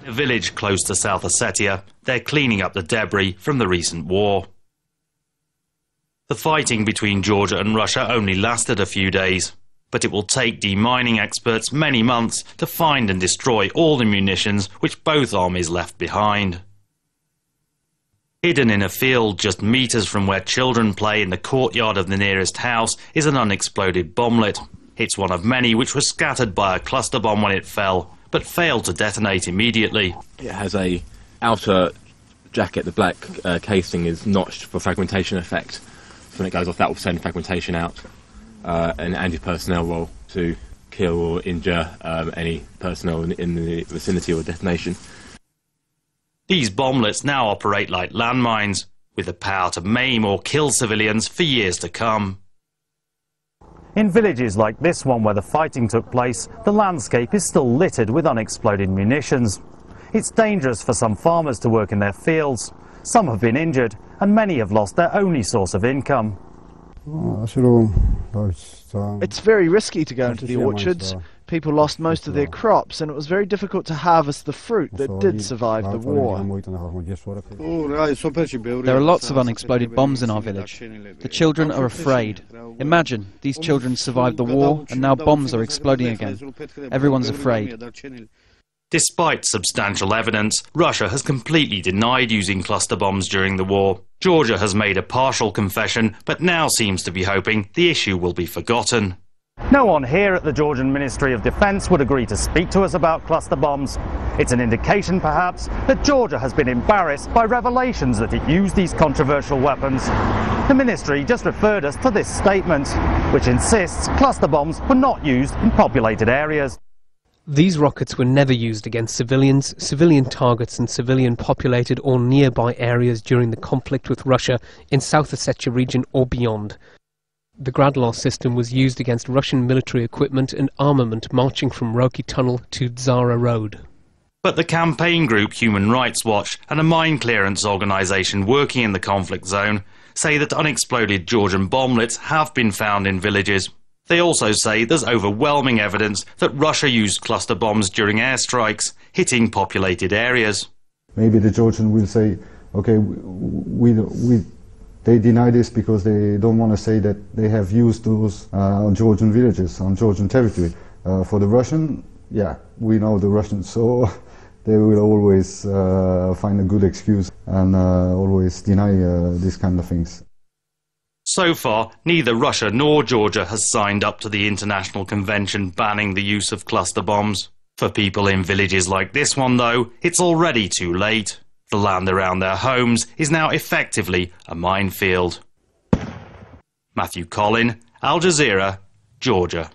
A village close to South Ossetia, they're cleaning up the debris from the recent war. The fighting between Georgia and Russia only lasted a few days, but it will take demining experts many months to find and destroy all the munitions which both armies left behind. Hidden in a field just meters from where children play in the courtyard of the nearest house is an unexploded bomblet. It's one of many which was scattered by a cluster bomb when it fell, but failed to detonate immediately. It has a outer jacket, the black casing is notched for fragmentation effect. So when it goes off, that will send fragmentation out, an anti-personnel roll to kill or injure any personnel in the vicinity of a detonation. These bomblets now operate like landmines, with the power to maim or kill civilians for years to come. In villages like this one where the fighting took place, the landscape is still littered with unexploded munitions. It's dangerous for some farmers to work in their fields. Some have been injured, and many have lost their only source of income. It's very risky to go into the orchards. People lost most of their crops, and it was very difficult to harvest the fruit that did survive the war. There are lots of unexploded bombs in our village. The children are afraid. Imagine, these children survived the war, and now bombs are exploding again. Everyone's afraid. Despite substantial evidence, Russia has completely denied using cluster bombs during the war. Georgia has made a partial confession, but now seems to be hoping the issue will be forgotten. No one here at the Georgian Ministry of Defence would agree to speak to us about cluster bombs. It's an indication, perhaps, that Georgia has been embarrassed by revelations that it used these controversial weapons. The ministry just referred us to this statement, which insists cluster bombs were not used in populated areas. These rockets were never used against civilians, civilian targets and civilian populated or nearby areas during the conflict with Russia in South Ossetia region or beyond. The Gradlov system was used against Russian military equipment and armament marching from Roki Tunnel to Zara Road. But the campaign group Human Rights Watch and a mine clearance organisation working in the conflict zone say that unexploded Georgian bomblets have been found in villages. They also say there's overwhelming evidence that Russia used cluster bombs during airstrikes, hitting populated areas. Maybe the Georgians will say, okay, they deny this because they don't want to say that they have used those on Georgian villages, on Georgian territory. For the Russian, yeah, we know the Russians, so they will always find a good excuse and always deny these kind of things. So far, neither Russia nor Georgia has signed up to the international convention banning the use of cluster bombs. For people in villages like this one, though, it's already too late. The land around their homes is now effectively a minefield. Matthew Collin, Al Jazeera, Georgia.